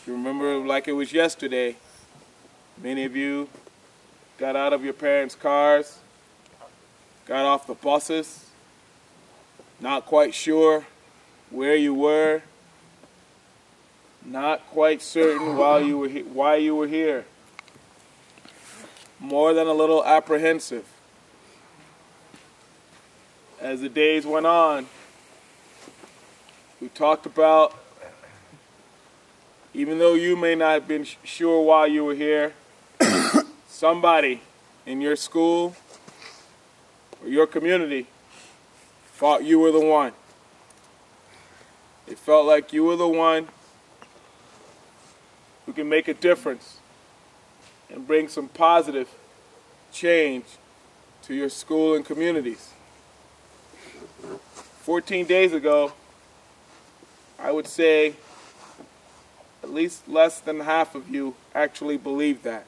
You remember like it was yesterday. Many of you got out of your parents' cars, got off the buses, not quite sure where you were, not quite certain why you were here, more than a little apprehensive. As the days went on, we talked about, even though you may not have been sure why you were here, somebody in your school or your community thought you were the one. They felt like you were the one who can make a difference and bring some positive change to your school and communities. 14 days ago, I would say at least less than half of you actually believed that.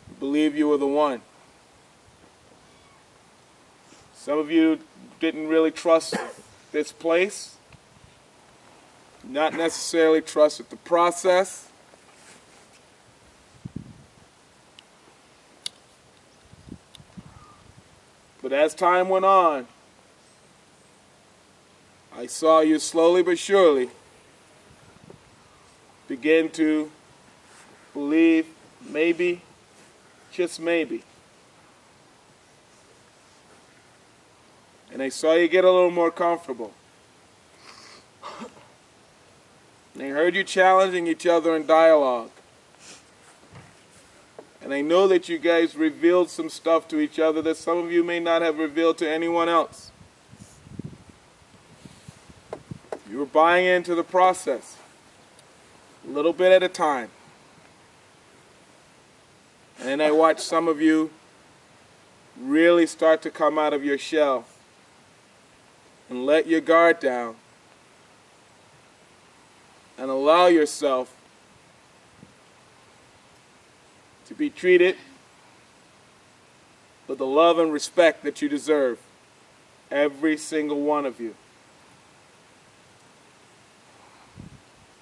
You believed you were the one. Some of you didn't really trust this place, not necessarily trusted the process. But as time went on, I saw you slowly but surely begin to believe, maybe, just maybe. And I saw you get a little more comfortable. And I heard you challenging each other in dialogue. And I know that you guys revealed some stuff to each other that some of you may not have revealed to anyone else. You were buying into the process, a little bit at a time. And then I watched some of you really start to come out of your shell and let your guard down and allow yourself to be treated with the love and respect that you deserve, every single one of you.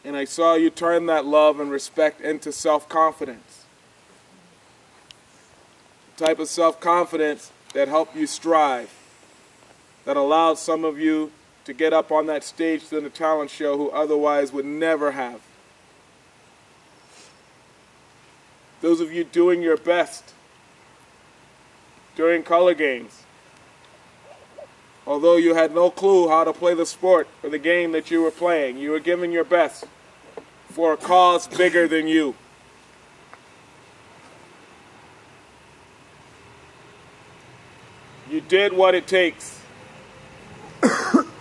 And I saw you turn that love and respect into self-confidence. The type of self-confidence that helped you strive, that allowed some of you to get up on that stage in a talent show who otherwise would never have. Those of you doing your best during color games, although you had no clue how to play the sport or the game that you were playing, you were giving your best for a cause bigger than you. You did what it takes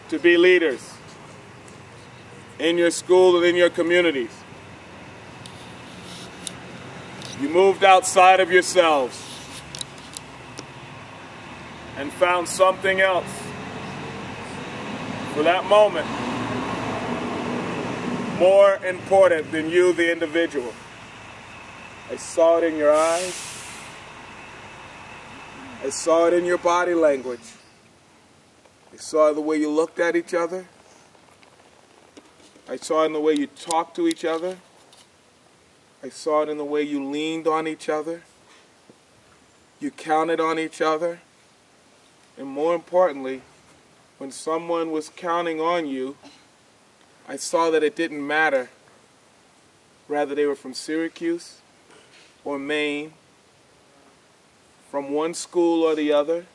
to be leaders in your school and in your communities. You moved outside of yourselves and found something else for that moment more important than you, the individual. I saw it in your eyes. I saw it in your body language. I saw the way you looked at each other. I saw it in the way you talked to each other. I saw it in the way you leaned on each other. You counted on each other. And more importantly, when someone was counting on you, I saw that it didn't matter whether they were from Syracuse or Maine, from one school or the other,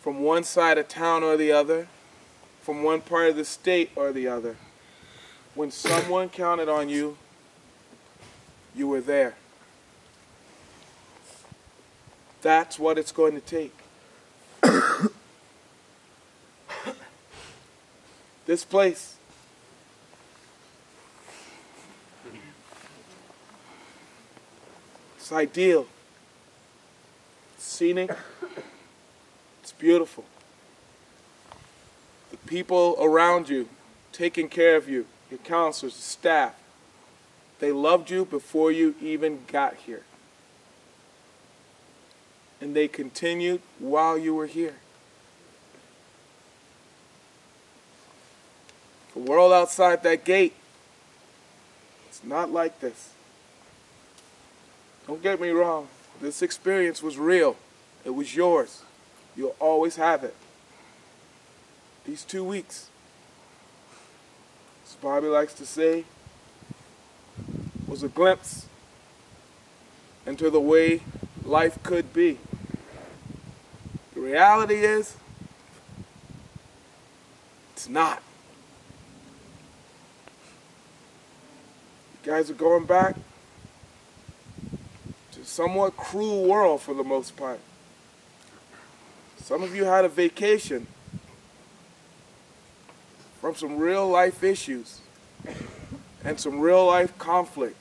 from one side of town or the other, from one part of the state or the other. When someone counted on you, you were there. That's what it's going to take. This place, it's ideal. It's scenic. It's beautiful. The people around you, taking care of you, your counselors, the staff, they loved you before you even got here. And they continued while you were here. The world outside that gate It's not like this. Don't get me wrong. This experience was real. It was yours. You'll always have it. These 2 weeks, as Bobby likes to say, was a glimpse into the way life could be. The reality is, it's not. You guys are going back to a somewhat cruel world for the most part. Some of you had a vacation from some real life issues and some real life conflict,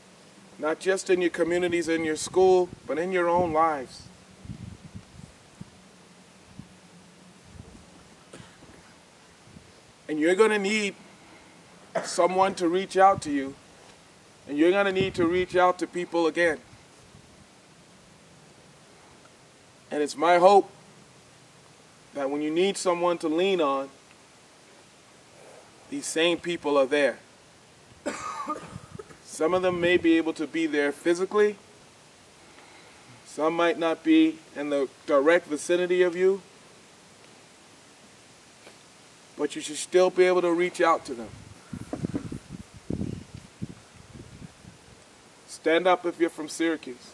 not just in your communities, in your school, but in your own lives. And you're going to need someone to reach out to you, and you're going to need to reach out to people again. And it's my hope that when you need someone to lean on, these same people are there. Some of them may be able to be there physically. Some might not be in the direct vicinity of you. But you should still be able to reach out to them. Stand up if you're from Syracuse.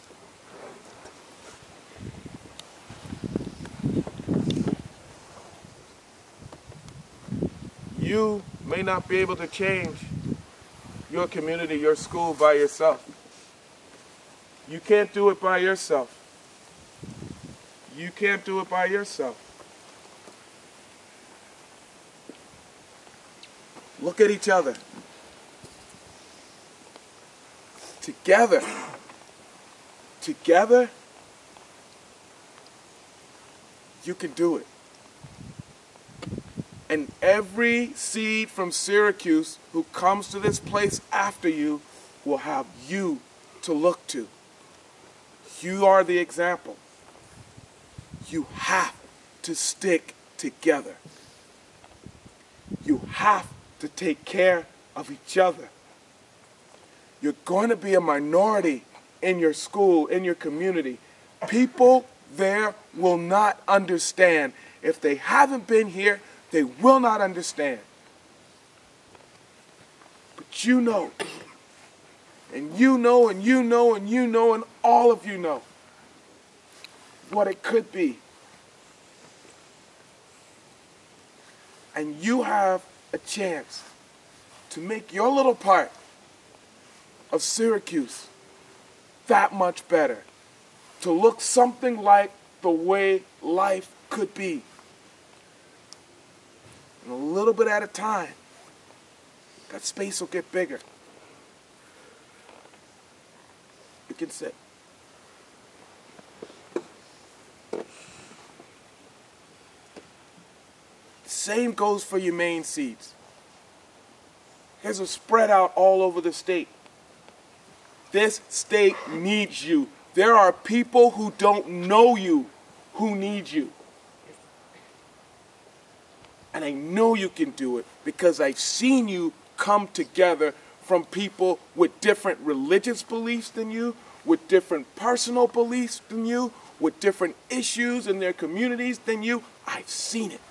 You may not be able to change your community, your school by yourself. You can't do it by yourself. You can't do it by yourself. Look at each other. Together. Together, you can do it. And every seed from Syracuse who comes to this place after you will have you to look to. You are the example. You have to stick together. You have to take care of each other. You're going to be a minority in your school, in your community. People there will not understand. If they haven't been here, they will not understand. But you know, and you know, and you know, and you know, and all of you know what it could be. And you have a chance to make your little part of Syracuse that much better, to look something like the way life could be. And a little bit at a time, that space will get bigger. You can sit. Same goes for your Maine seeds. There's a spread out all over the state. This state needs you. There are people who don't know you who need you. And I know you can do it because I've seen you come together from people with different religious beliefs than you, with different personal beliefs than you, with different issues in their communities than you. I've seen it.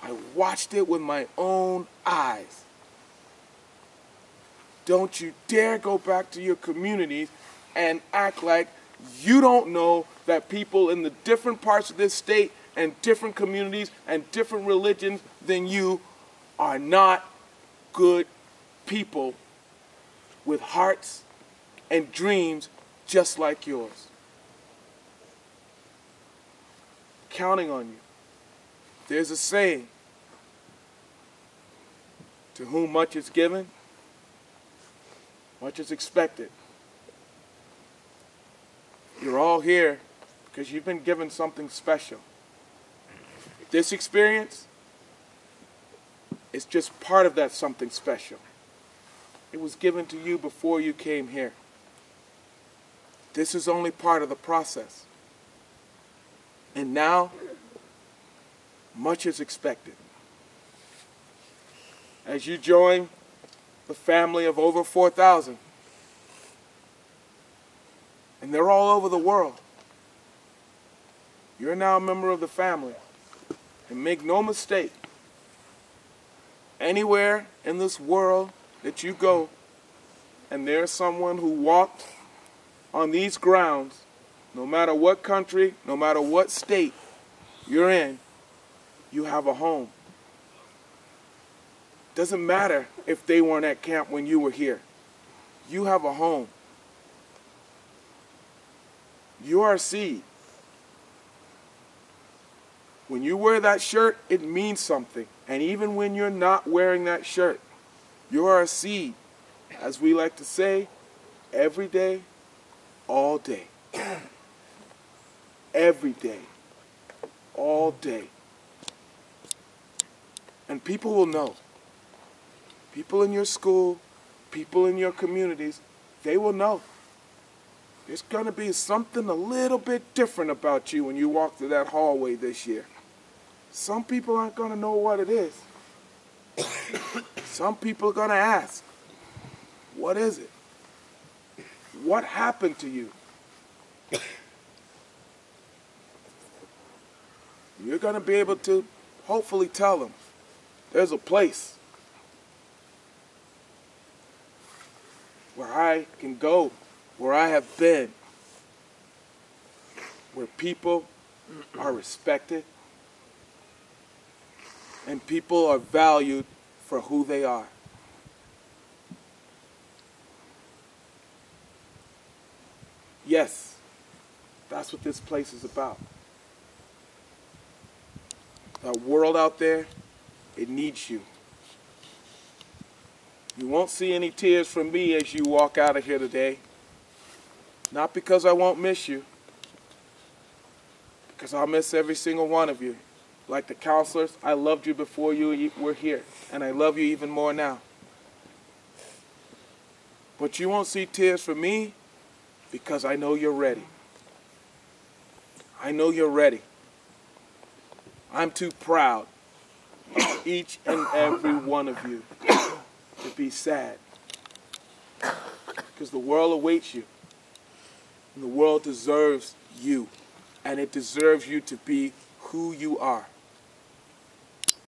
I watched it with my own eyes. Don't you dare go back to your communities and act like you don't know that people in the different parts of this state and different communities and different religions than you are not good people with hearts and dreams just like yours. Counting on you. There's a saying, to whom much is given, much is expected. You're all here because you've been given something special. This experience is just part of that something special. It was given to you before you came here. This is only part of the process. And now, much is expected. As you join the family of over 4,000 And they're all over the world. You're now a member of the family. And make no mistake, anywhere in this world that you go, and there's someone who walked on these grounds, no matter what country, no matter what state you're in, you have a home. Doesn't matter if they weren't at camp when you were here. You have a home. You are a seed. When you wear that shirt, it means something. And even when you're not wearing that shirt, you are a seed. As we like to say, every day, all day. Every day, all day. And people will know. People in your school, people in your communities, they will know. There's going to be something a little bit different about you when you walk through that hallway this year. Some people aren't going to know what it is. Some people are going to ask, what is it? What happened to you? You're going to be able to hopefully tell them, there's a place where I can go, where I have been, where people are respected and people are valued for who they are. Yes, that's what this place is about. That world out there, it needs you. You won't see any tears from me as you walk out of here today. Not because I won't miss you, because I'll miss every single one of you. Like the counselors, I loved you before you were here, and I love you even more now. But you won't see tears from me because I know you're ready. I know you're ready. I'm too proud of each and every one of you to be sad. Because the world awaits you. And the world deserves you. And it deserves you to be who you are.